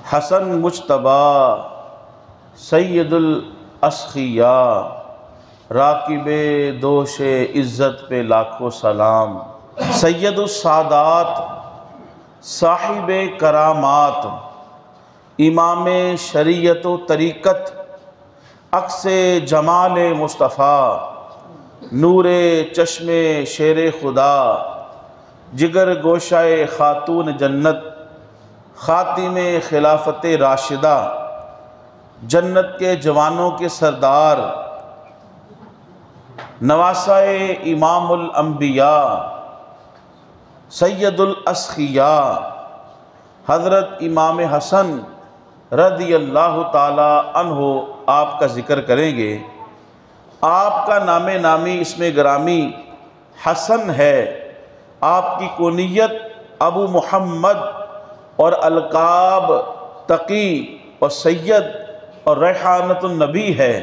حسن مجتبی سید الاسخیاء، راکب دوش عزت پہ لاکھوں سلام، سید السادات صاحب کرامات، امام شریعت و طریقت، عکس جمال مصطفیٰ، نور چشم شیر خدا، جگر گوشہ خاتون جنت، خاتم خلافت راشدہ، جنت کے جوانوں کے سردار، نواسہ امام الانبیاء، سید الاسخیاء، حضرت امام حسن رضی اللہ تعالی عنہ آپ کا ذکر کریں گے۔ آپ کا نام نامی اسم گرامی حسن ہے، آپ کی کنیت ابو محمد اور القاب تقی اور سید اور ریحانۃ النبی ہے۔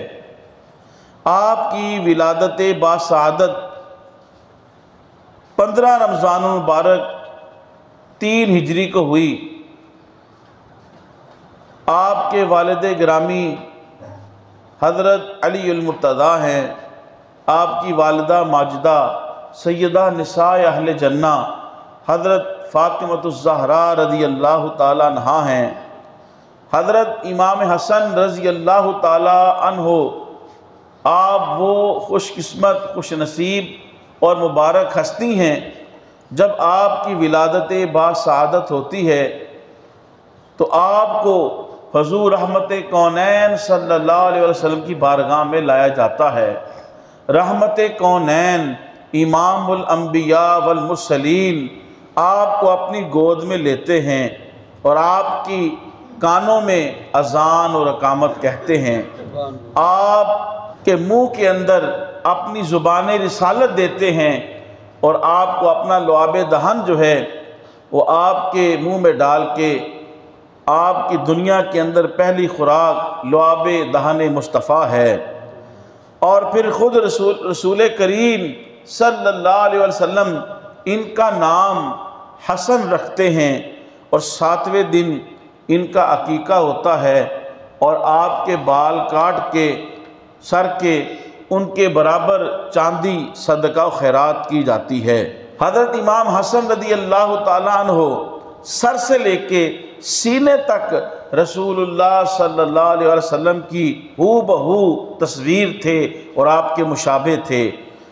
آپ کی ولادت باسعادت 15 رمضان المبارک 3 ہجری کو ہوئی۔ آپ کے والد گرامی حضرت علی المرتضیٰ ہیں، آپ کی والدہ ماجدہ سیدہ نساء اہل جنہ حضرت فاطمۃ الزہراء رضی اللہ تعالیٰ عنہا ہیں۔ حضرت امام حسن رضی اللہ تعالیٰ عنہ آپ وہ خوش قسمت، خوش نصیب اور مبارک ہستی ہیں جب آپ کی ولادت باسعادت ہوتی ہے تو آپ کو حضور رحمت کونین صلی اللہ علیہ وسلم کی بارگاہ میں لایا جاتا ہے۔ رحمت کونین امام الانبیاء والمرسلین آپ کو اپنی گود میں لیتے ہیں اور آپ کی کانوں میں اذان اور اقامت کہتے ہیں، آپ کے منہ کے اندر اپنی زبان رسالت دیتے ہیں اور آپ کو اپنا لعاب دہن جو ہے وہ آپ کے منہ میں ڈال کے آپ کی دنیا کے اندر پہلی خوراک لعاب دہن مصطفیٰ ہے۔ اور پھر خود رسول کریم صلی اللہ علیہ وسلم ان کا نام حسن رکھتے ہیں اور 7ویں دن ان کا عقیقہ ہوتا ہے اور آپ کے بال کاٹ کے سر کے ان کے برابر چاندی صدقہ و خیرات کی جاتی ہے۔ حضرت امام حسن رضی اللہ تعالیٰ عنہ سر سے لے کے سینے تک رسول اللہ صلی اللہ علیہ وسلم کی ہو بہو تصویر تھے اور آپ کے مشابہ تھے۔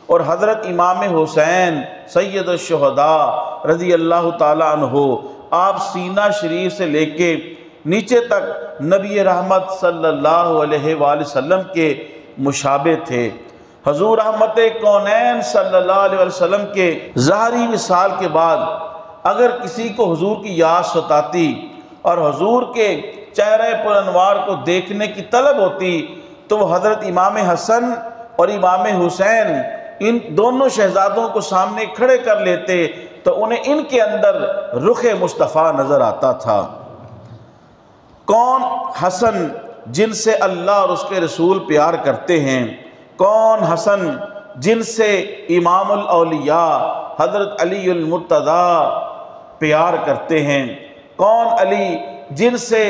اور حضرت امام حسین سید الشہداء رضی اللہ تعالیٰ عنہ آپ سینہ شریف سے لے کے نیچے تک نبی رحمت صلی اللہ علیہ وآلہ وسلم کے مشابہ تھے۔ حضور رحمت کونین صلی اللہ علیہ وسلم کے ظاہری وصال کے بعد اگر کسی کو حضور کی یاد ستاتی اور حضور کے چہرے پر انوار کو دیکھنے کی طلب ہوتی تو وہ حضرت امام حسن اور امام حسین ان دونوں شہزادوں کو سامنے کھڑے کر لیتے تو انہیں ان کے اندر رخ مصطفیٰ نظر آتا تھا۔ کون حسن جن سے اللہ اور اس کے رسول پیار کرتے ہیں، کون حسن جن سے امام الاولیاء حضرت علی المرتضیٰ پیار کرتے ہیں، کون علی جن سے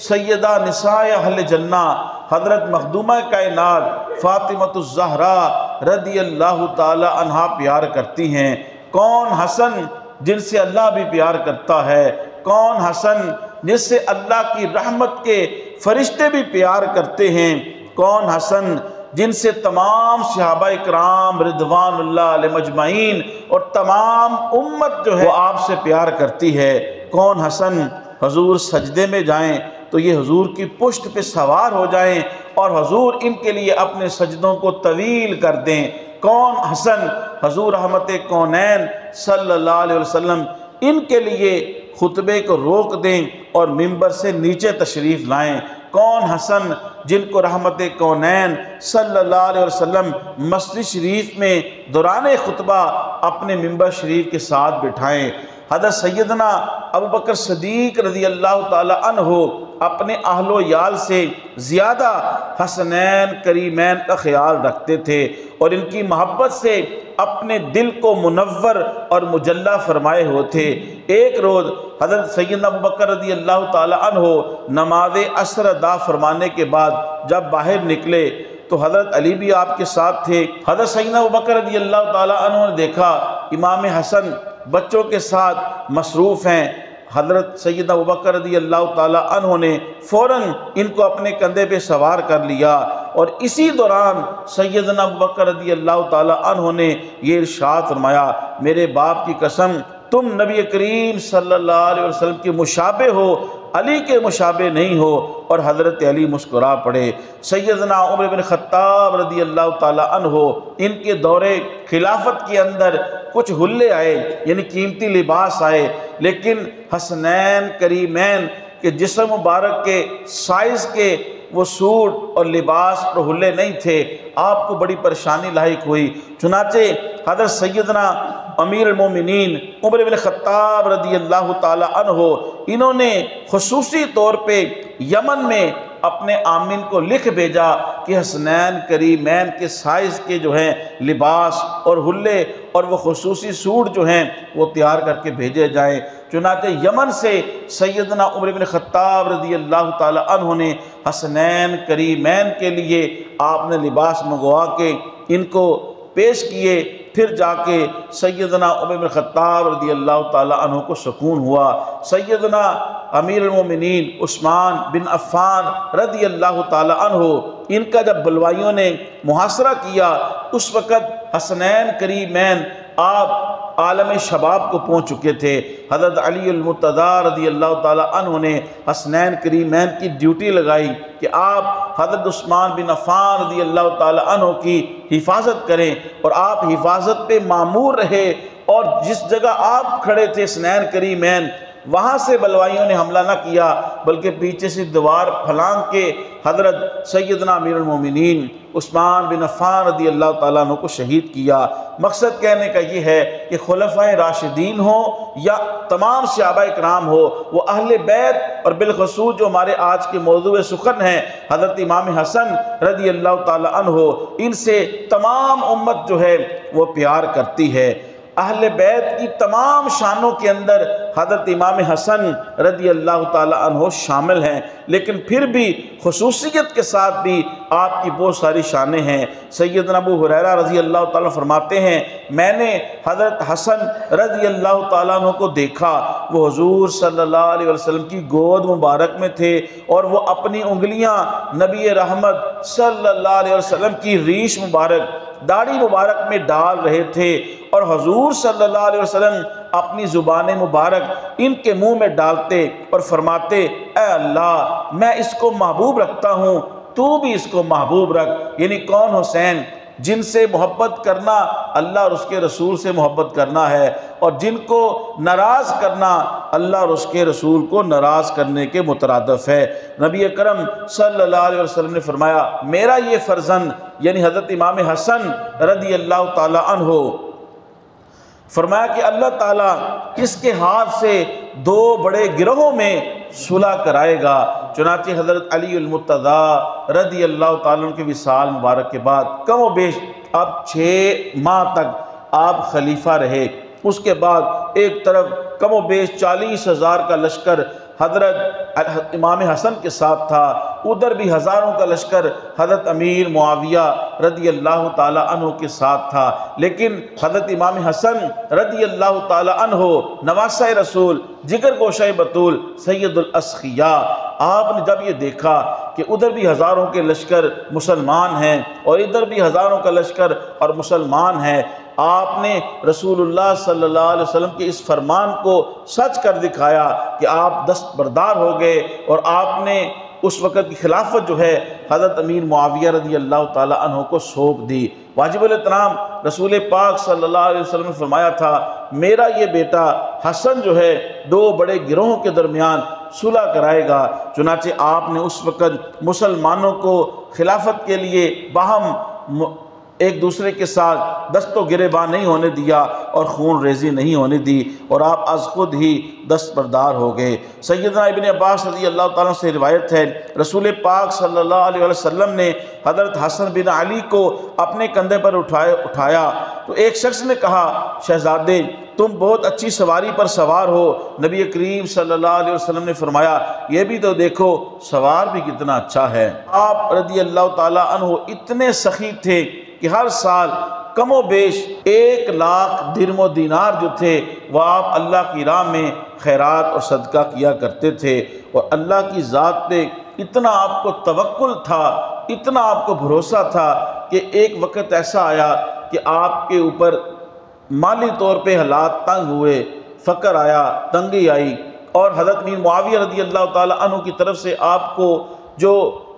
سیدہ نساء اہل جنہ حضرت مخدومہ کائنات فاطمۃ الزہراء رضی اللہ تعالی عنہا پیار کرتی ہیں، کون حسن جن سے اللہ بھی پیار کرتا ہے، کون حسن جس سے اللہ کی رحمت کے فرشتے بھی پیار کرتے ہیں، کون حسن جن سے تمام صحابہ اکرام رضوان اللہ علیہ مجمعین اور تمام امت جو ہے وہ آپ سے پیار کرتی ہے، کون حسن حضور سجدے میں جائیں تو یہ حضور کی پشت پہ سوار ہو جائیں اور حضور ان کے لیے اپنے سجدوں کو طویل کر دیں، کون حسن حضور رحمت کونین صلی اللہ علیہ وسلم ان کے لیے خطبے کو روک دیں اور منبر سے نیچے تشریف لائیں، کون حسن جن کو رحمت کونین صلی اللہ علیہ وسلم مسجد شریف میں دوران خطبہ اپنے منبر شریف کے ساتھ بٹھائیں۔ حضرت سیدنا ابوبکر صدیق رضی اللہ تعالی عنہ اپنے اہل و عیال سے زیادہ حسنین کریمین کا خیال رکھتے تھے اور ان کی محبت سے اپنے دل کو منور اور مجلہ فرمائے ہوئے تھے۔ ایک روز حضرت سیدنا ابوبکر رضی اللہ تعالی عنہ نماز عصر ادا فرمانے کے بعد جب باہر نکلے تو حضرت علی بھی آپ کے ساتھ تھے۔ حضرت سیدنا ابوبکر رضی اللہ تعالی عنہ نے دیکھا امام حسن بچوں کے ساتھ مصروف ہیں۔ حضرت سیدنا ابوبکر رضی اللہ تعالی عنہ نے فوراً ان کو اپنے کندھے پہ سوار کر لیا، اور اسی دوران سیدنا ابوبکر رضی اللہ تعالی عنہ نے یہ ارشاد فرمایا، میرے باپ کی قسم تم نبی کریم صلی اللہ علیہ وسلم کے مشابہ ہو، علی کے مشابہ نہیں ہو۔ اور حضرت علی مسکرا پڑے۔ سیدنا عمر بن خطاب رضی اللہ تعالی عنہ ان کے دور خلافت کے اندر کچھ حلے آئے، یعنی قیمتی لباس آئے، لیکن حسنین کریمین کے جسم مبارک کے سائز کے وہ سوٹ اور لباس اور حلے نہیں تھے۔ آپ کو بڑی پریشانی لاحق ہوئی، چنانچہ حضرت سیدنا امیر المومنین عمر بن خطاب رضی اللہ تعالی عنہ انہوں نے خصوصی طور پہ یمن میں اپنے آمین کو لکھ بھیجا کہ حسنین کریمین کے سائز کے جو ہیں لباس اور حلے اور وہ خصوصی سوٹ جو ہیں وہ تیار کر کے بھیجے جائیں۔ چنانچہ یمن سے سیدنا عمر بن خطاب رضی اللہ تعالی عنہ نے حسنین کریمین کے لیے آپ نے لباس منگوا کے ان کو پیش کیے۔ پھر جا کے سیدنا عمر بن خطاب رضی اللہ تعالی عنہ کو سکون ہوا۔ سیدنا امیر المومنین عثمان بن عفان رضی اللہ تعالی عنہ ان کا جب بلوائیوں نے محاصرہ کیا، اس وقت حسنین کریمین آپ عالم شباب کو پہنچ چکے تھے۔ حضرت علی المرتضیٰ رضی اللہ تعالی عنہ نے حسنین کریمین کی ڈیوٹی لگائی کہ آپ حضرت عثمان بن عفان رضی اللہ تعالی عنہ کی حفاظت کریں، اور آپ حفاظت پہ مامور رہے، اور جس جگہ آپ کھڑے تھے حسنین کریمین وہاں سے بلوائیوں نے حملہ نہ کیا، بلکہ پیچھے سے دیوار پھلانگ کے حضرت سیدنا امیر المومنین عثمان بن عفان رضی اللہ تعالیٰ عنہ کو شہید کیا۔ مقصد کہنے کا یہ ہے کہ خلفائے راشدین ہوں یا تمام صحابہ اکرام ہو، وہ اہل بیت اور بالخصوص جو ہمارے آج کے موضوع سخن ہیں حضرت امام حسن رضی اللہ تعالیٰ عنہ، ان سے تمام امت جو ہے وہ پیار کرتی ہے۔ اہل بیت کی تمام شانوں کے اندر حضرت امام حسن رضی اللہ تعالی عنہ شامل ہیں، لیکن پھر بھی خصوصیت کے ساتھ بھی آپ کی بہت ساری شانیں ہیں۔ سیدنا ابو ہریرہ رضی اللہ تعالیٰ فرماتے ہیں، میں نے حضرت حسن رضی اللہ تعالیٰ عنہ کو دیکھا، وہ حضور صلی اللہ علیہ وسلم کی گود مبارک میں تھے، اور وہ اپنی انگلیاں نبی رحمت صلی اللہ علیہ وسلم کی ریش مبارک داڑھی مبارک میں ڈال رہے تھے، اور حضور صلی اللہ علیہ وسلم اپنی زبان مبارک ان کے منہ میں ڈالتے اور فرماتے، اے اللہ میں اس کو محبوب رکھتا ہوں، تو بھی اس کو محبوب رکھ۔ یعنی کون؟ حسین، جن سے محبت کرنا اللہ اور اس کے رسول سے محبت کرنا ہے، اور جن کو ناراض کرنا اللہ اور اس کے رسول کو ناراض کرنے کے مترادف ہے۔ نبی اکرم صلی اللہ علیہ وسلم نے فرمایا، میرا یہ فرزند یعنی حضرت امام حسن رضی اللہ تعالی عنہ، فرمایا کہ اللہ تعالیٰ اس کے ہاتھ سے دو بڑے گروہوں میں صلح کرائے گا۔ چنانچہ حضرت علی المرتضیٰ رضی اللہ تعالیٰ عنہ کے وصال مبارک کے بعد کم و بیش اب 6 ماہ تک آپ خلیفہ رہے۔ اس کے بعد ایک طرف کم و بیش 40,000 کا لشکر حضرت امام حسن کے ساتھ تھا، ادھر بھی ہزاروں کا لشکر حضرت امیر معاویہ رضی اللہ تعالی عنہ کے ساتھ تھا۔ لیکن حضرت امام حسن رضی اللہ تعالی عنہ نواسہ رسول، جگر گوشہ بطول، سید الاسخیاء، آپ نے جب یہ دیکھا کہ ادھر بھی ہزاروں کے لشکر مسلمان ہیں اور ادھر بھی ہزاروں کا لشکر اور مسلمان ہیں، آپ نے رسول اللہ صلی اللہ علیہ وسلم کے اس فرمان کو سچ کر دکھایا کہ آپ دستبردار ہو گئے، اور آپ نے اس وقت کی خلافت جو ہے حضرت امیر معاویہ رضی اللہ تعالی عنہ کو سونپ دی۔ واجب الاحترام رسول پاک صلی اللہ علیہ وسلم نے فرمایا تھا، میرا یہ بیٹا حسن جو ہے 2 بڑے گروہوں کے درمیان صلح کرائے گا۔ چنانچہ آپ نے اس وقت مسلمانوں کو خلافت کے لیے باہم ایک دوسرے کے ساتھ دست و گریباں نہیں ہونے دیا اور خون ریزی نہیں ہونے دی، اور آپ از خود ہی دستبردار ہو گئے۔ سیدنا ابن عباس رضی اللہ تعالیٰ سے روایت ہے، رسول پاک صلی اللہ علیہ وسلم نے حضرت حسن بن علی کو اپنے کندھے پر اٹھایا تو ایک شخص نے کہا شہزادے تم بہت اچھی سواری پر سوار ہو۔ نبی کریم صلی اللہ علیہ وسلم نے فرمایا یہ بھی تو دیکھو سوار بھی کتنا اچھا ہے۔ آپ رضی اللہ تعالیٰ عنہ اتنے سخی تھے کہ ہر سال کم و بیش 1,00,000 درم و دینار جو تھے وہ آپ اللہ کی راہ میں خیرات اور صدقہ کیا کرتے تھے، اور اللہ کی ذات پہ اتنا آپ کو توکل تھا، اتنا آپ کو بھروسہ تھا کہ ایک وقت ایسا آیا کہ آپ کے اوپر مالی طور پہ حالات تنگ ہوئے، فقر آیا، تنگی آئی، اور حضرت امیر معاویہ رضی اللہ تعالیٰ عنہ کی طرف سے آپ کو جو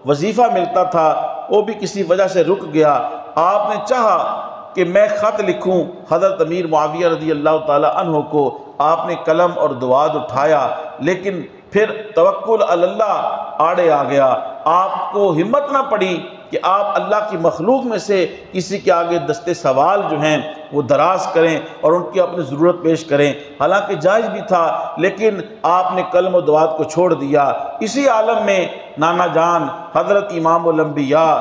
وظیفہ ملتا تھا وہ بھی کسی وجہ سے رک گیا۔ آپ نے چاہا کہ میں خط لکھوں حضرت امیر معاویہ رضی اللہ تعالیٰ عنہ کو، آپ نے قلم اور دواد اٹھایا، لیکن پھر توکل علی اللہ آڑے آ گیا۔ آپ کو ہمت نہ پڑی کہ آپ اللہ کی مخلوق میں سے کسی کے آگے دستے سوال جو ہیں وہ دراز کریں اور ان کی اپنی ضرورت پیش کریں، حالانکہ جائز بھی تھا، لیکن آپ نے قلم و دوات کو چھوڑ دیا۔ اسی عالم میں نانا جان حضرت امام الانبیاء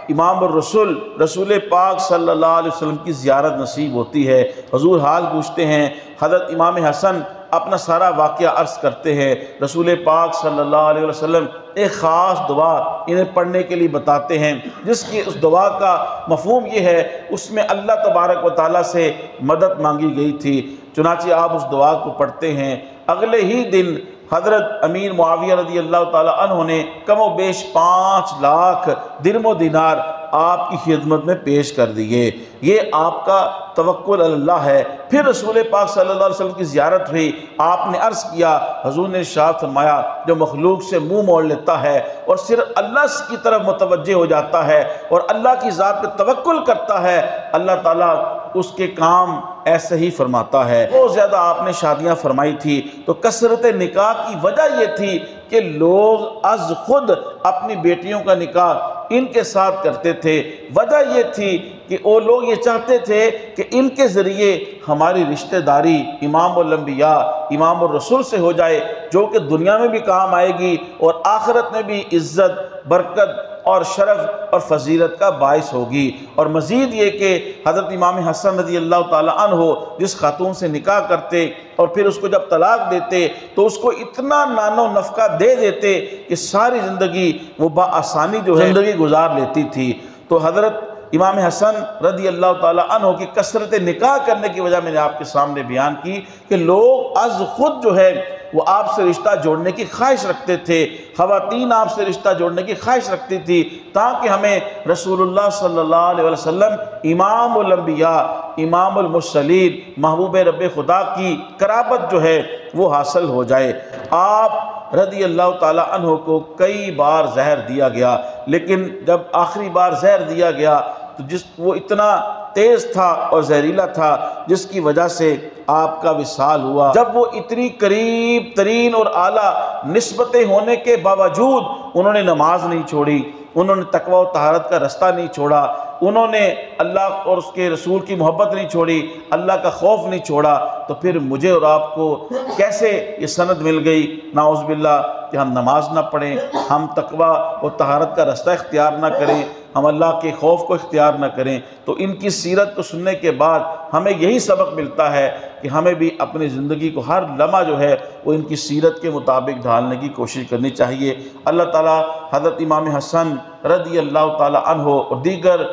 امام الرسول رسول پاک صلی اللہ علیہ وسلم کی زیارت نصیب ہوتی ہے۔ حضور حال پوچھتے ہیں، حضرت امام حسن اپنا سارا واقعہ عرض کرتے ہیں، رسول پاک صلی اللہ علیہ وسلم ایک خاص دعا انہیں پڑھنے کے لیے بتاتے ہیں، جس کی اس دعا کا مفہوم یہ ہے اس میں اللہ تبارک و تعالیٰ سے مدد مانگی گئی تھی۔ چنانچہ آپ اس دعا کو پڑھتے ہیں، اگلے ہی دن حضرت امیر معاویہ رضی اللہ تعالیٰ عنہ نے کم و بیش 5,00,000 درم و دینار آپ کی خدمت میں پیش کر دیے۔ یہ آپ کا توکل علی اللہ ہے۔ پھر رسول پاک صلی اللہ علیہ وسلم کی زیارت ہوئی، آپ نے عرض کیا، حضور نے ارشاد فرمایا جو مخلوق سے منہ موڑ لیتا ہے اور صرف اللہ کی طرف متوجہ ہو جاتا ہے اور اللہ کی ذات پہ توکل کرتا ہے، اللہ تعالیٰ اس کے کام ایسے ہی فرماتا ہے۔ بہت زیادہ آپ نے شادیاں فرمائی تھی، تو کثرت نکاح کی وجہ یہ تھی کہ لوگ از خود اپنی بیٹیوں کا نکاح ان کے ساتھ کرتے تھے۔ وجہ یہ تھی کہ وہ لوگ یہ چاہتے تھے کہ ان کے ذریعے ہماری رشتہ داری امام الانبیاء امام الرسول سے ہو جائے، جو کہ دنیا میں بھی کام آئے گی اور آخرت میں بھی عزت، برکت اور شرف اور فضیلت کا باعث ہوگی۔ اور مزید یہ کہ حضرت امام حسن رضی اللہ تعالیٰ عنہ جس خاتون سے نکاح کرتے اور پھر اس کو جب طلاق دیتے تو اس کو اتنا نان و نفقہ دے دیتے کہ ساری زندگی وہ بآسانی جو ہے زندگی گزار لیتی تھی۔ تو حضرت امام حسن رضی اللہ تعالیٰ عنہ کی کثرت نکاح کرنے کی وجہ میں نے آپ کے سامنے بیان کی کہ لوگ از خود جو ہے وہ آپ سے رشتہ جوڑنے کی خواہش رکھتے تھے، خواتین آپ سے رشتہ جوڑنے کی خواہش رکھتی تھی، تاکہ ہمیں رسول اللہ صلی اللہ علیہ وسلم امام الانبیاء امام المرسلین محبوب رب خدا کی قرابت جو ہے وہ حاصل ہو جائے۔ آپ رضی اللہ تعالیٰ عنہ کو کئی بار زہر دیا گیا، لیکن جب آخری بار زہر دیا گیا تو وہ اتنا تیز تھا اور زہریلا تھا جس کی وجہ سے آپ کا وصال ہوا۔ جب وہ اتنی قریب ترین اور اعلیٰ نسبتیں ہونے کے باوجود انہوں نے نماز نہیں چھوڑی، انہوں نے تقوی و طہارت کا رستہ نہیں چھوڑا، انہوں نے اللہ اور اس کے رسول کی محبت نہیں چھوڑی، اللہ کا خوف نہیں چھوڑا، تو پھر مجھے اور آپ کو کیسے یہ سند مل گئی نعوذ باللہ کہ ہم نماز نہ پڑھیں، ہم تقوی و طہارت کا رستہ اختیار نہ کریں، ہم اللہ کے خوف کو اختیار نہ کریں؟ تو ان کی سیرت کو سننے کے بعد ہمیں یہی سبق ملتا ہے کہ ہمیں بھی اپنی زندگی کو ہر لمحہ جو ہے وہ ان کی سیرت کے مطابق ڈھالنے کی کوشش کرنی چاہیے۔ اللہ تعالیٰ حضرت امام حسن رضی اللہ تعالیٰ عنہ اور دیگر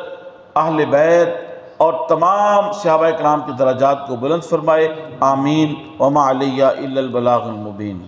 اہل بیت اور تمام صحابہ کرام کے درجات کو بلند فرمائے، آمین۔ وما علیہ الا البلاغ المبین۔